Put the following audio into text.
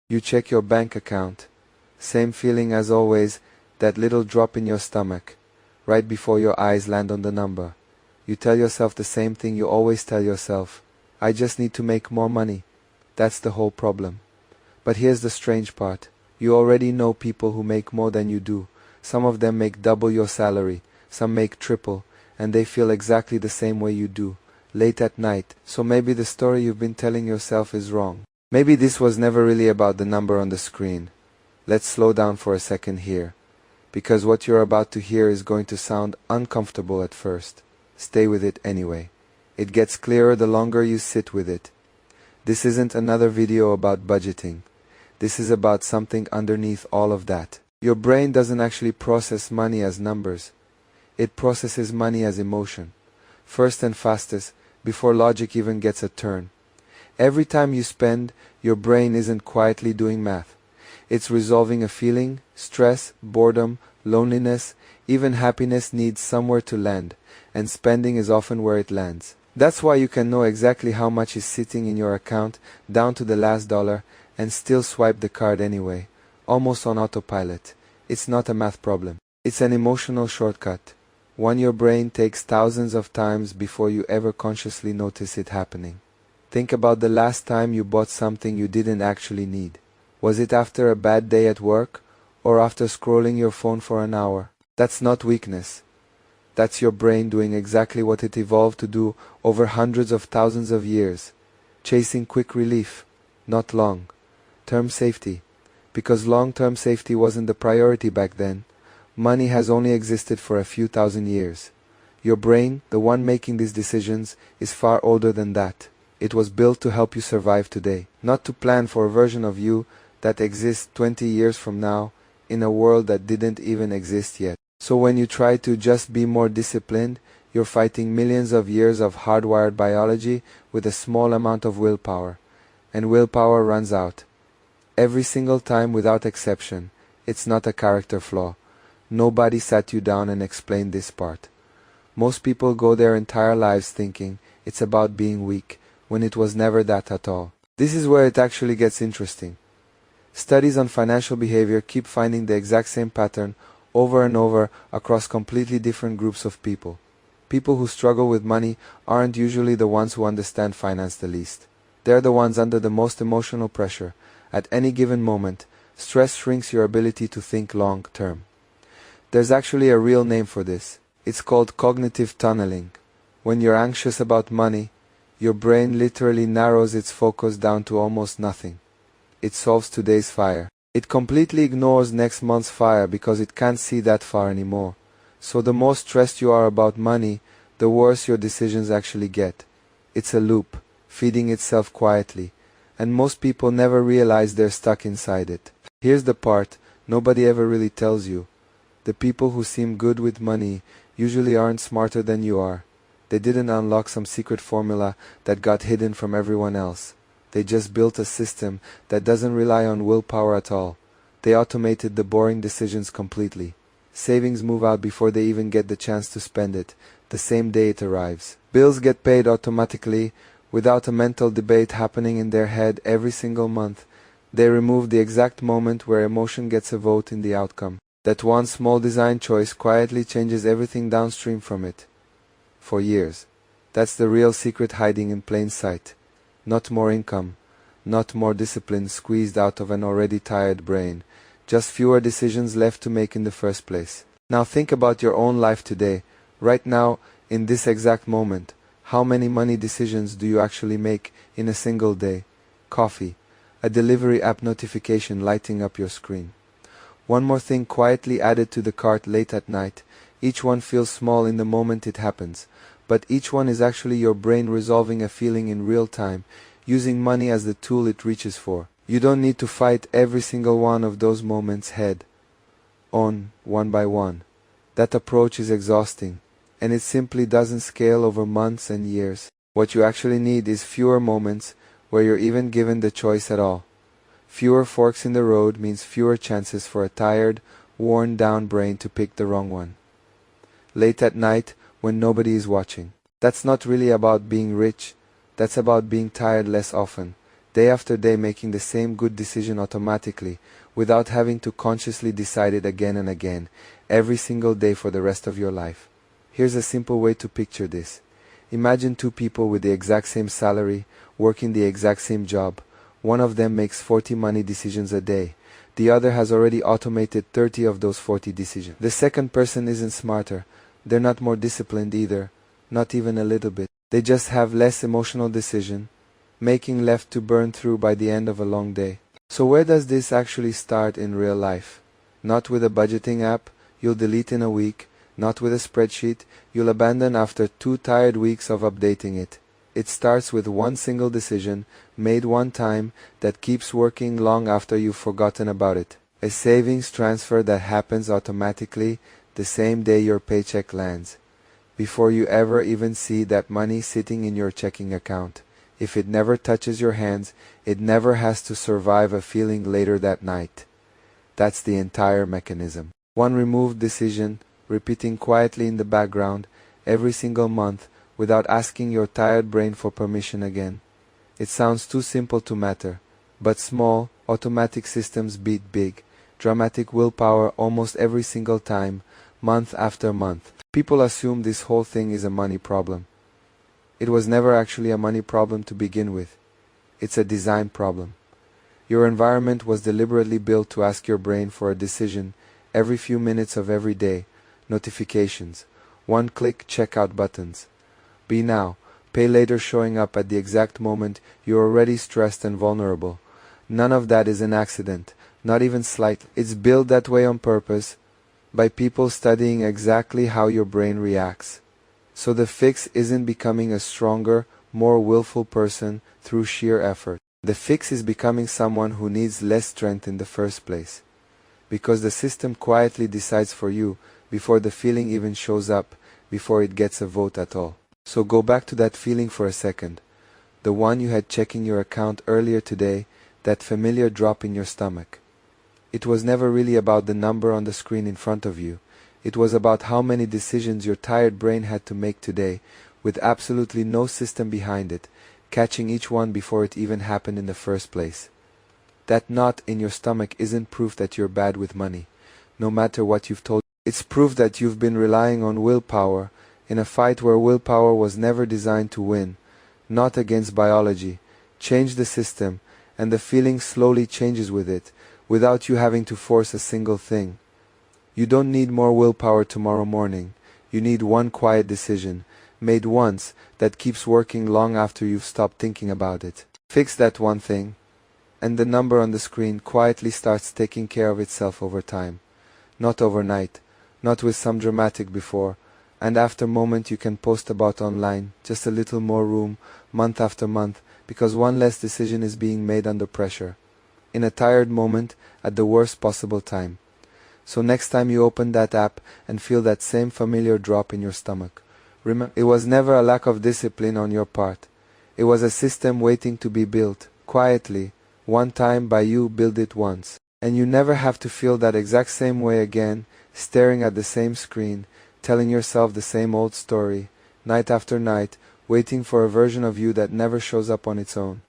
You check your bank account. Same feeling as always, that little drop in your stomach, right before your eyes land on the number. You tell yourself the same thing you always tell yourself. I just need to make more money. That's the whole problem. But here's the strange part. You already know people who make more than you do. Some of them make double your salary, some make triple, and they feel exactly the same way you do, late at night. So maybe the story you've been telling yourself is wrong. Maybe this was never really about the number on the screen. Let's slow down for a second here, because what you're about to hear is going to sound uncomfortable at first. Stay with it anyway. It gets clearer the longer you sit with it. This isn't another video about budgeting. This is about something underneath all of that. Your brain doesn't actually process money as numbers. It processes money as emotion. First and fastest, before logic even gets a turn. Every time you spend, your brain isn't quietly doing math. It's resolving a feeling. Stress, boredom, loneliness, even happiness needs somewhere to land, and spending is often where it lands. That's why you can know exactly how much is sitting in your account, down to the last dollar, and still swipe the card anyway, almost on autopilot. It's not a math problem. It's an emotional shortcut, one your brain takes thousands of times before you ever consciously notice it happening. Think about the last time you bought something you didn't actually need. Was it after a bad day at work, or after scrolling your phone for an hour? That's not weakness. That's your brain doing exactly what it evolved to do over hundreds of thousands of years, chasing quick relief, not long-term safety. Because long-term safety wasn't the priority back then. Money has only existed for a few thousand years. Your brain, the one making these decisions, is far older than that. It was built to help you survive today, not to plan for a version of you that exists 20 years from now in a world that didn't even exist yet. So when you try to just be more disciplined, you're fighting millions of years of hardwired biology with a small amount of willpower. And willpower runs out. Every single time without exception. It's not a character flaw. Nobody sat you down and explained this part. Most people go their entire lives thinking it's about being weak, when it was never that at all. This is where it actually gets interesting. Studies on financial behavior keep finding the exact same pattern over and over across completely different groups of people. People who struggle with money aren't usually the ones who understand finance the least. They're the ones under the most emotional pressure. At any given moment, stress shrinks your ability to think long term. There's actually a real name for this. It's called cognitive tunneling. When you're anxious about money, your brain literally narrows its focus down to almost nothing. It solves today's fire. It completely ignores next month's fire because it can't see that far anymore. So the more stressed you are about money, the worse your decisions actually get. It's a loop, feeding itself quietly, and most people never realize they're stuck inside it. Here's the part nobody ever really tells you. The people who seem good with money usually aren't smarter than you are. They didn't unlock some secret formula that got hidden from everyone else. They just built a system that doesn't rely on willpower at all. They automated the boring decisions completely. Savings move out before they even get the chance to spend it, the same day it arrives. Bills get paid automatically, without a mental debate happening in their head every single month. They remove the exact moment where emotion gets a vote in the outcome. That one small design choice quietly changes everything downstream from it. For years. That's the real secret hiding in plain sight. Not more income, not more discipline squeezed out of an already tired brain, just fewer decisions left to make in the first place. Now think about your own life today, right now, in this exact moment. How many money decisions do you actually make in a single day? Coffee, a delivery app notification lighting up your screen. One more thing quietly added to the cart late at night. Each one feels small in the moment it happens, but each one is actually your brain resolving a feeling in real time, using money as the tool it reaches for. You don't need to fight every single one of those moments head on, one by one. That approach is exhausting, and it simply doesn't scale over months and years. What you actually need is fewer moments where you're even given the choice at all. Fewer forks in the road means fewer chances for a tired, worn-down brain to pick the wrong one. Late at night, when nobody is watching. That's not really about being rich. That's about being tired less often, day after day, making the same good decision automatically, without having to consciously decide it again and again, every single day for the rest of your life. Here's a simple way to picture this. Imagine two people with the exact same salary, working the exact same job. One of them makes 40 money decisions a day. The other has already automated 30 of those 40 decisions. The second person isn't smarter. They're not more disciplined either, not even a little bit. They just have less emotional decision making left to burn through by the end of a long day. So where does this actually start in real life? Not with a budgeting app you'll delete in a week, not with a spreadsheet you'll abandon after 2 tired weeks of updating it. It starts with one single decision, made one time, that keeps working long after you've forgotten about it. A savings transfer that happens automatically the same day your paycheck lands, before you ever even see that money sitting in your checking account. If it never touches your hands, it never has to survive a feeling later that night. That's the entire mechanism. One removed decision, repeating quietly in the background every single month, without asking your tired brain for permission again. It sounds too simple to matter, but small, automatic systems beat big, dramatic willpower almost every single time, month after month. People assume this whole thing is a money problem. It was never actually a money problem to begin with. It's a design problem. Your environment was deliberately built to ask your brain for a decision every few minutes of every day. Notifications, one-click checkout buttons. Be now, pay later showing up at the exact moment you're already stressed and vulnerable. None of that is an accident, not even slightly. It's built that way on purpose, by people studying exactly how your brain reacts. So the fix isn't becoming a stronger, more willful person through sheer effort. The fix is becoming someone who needs less strength in the first place. Because the system quietly decides for you before the feeling even shows up, before it gets a vote at all. So go back to that feeling for a second. The one you had checking your account earlier today, that familiar drop in your stomach. It was never really about the number on the screen in front of you. It was about how many decisions your tired brain had to make today, with absolutely no system behind it, catching each one before it even happened in the first place. That knot in your stomach isn't proof that you're bad with money, no matter what you've told. It's proof that you've been relying on willpower, in a fight where willpower was never designed to win, not against biology. Change the system, and the feeling slowly changes with it, without you having to force a single thing. You don't need more willpower tomorrow morning. You need one quiet decision, made once, that keeps working long after you've stopped thinking about it. Fix that one thing, and the number on the screen quietly starts taking care of itself over time. Not overnight, not with some dramatic before and after moment you can post about online, just a little more room, month after month, because one less decision is being made under pressure, in a tired moment, at the worst possible time. So next time you open that app and feel that same familiar drop in your stomach, remember, it was never a lack of discipline on your part. It was a system waiting to be built, quietly, one time by you. Build it once. And you never have to feel that exact same way again, staring at the same screen, telling yourself the same old story, night after night, waiting for a version of you that never shows up on its own.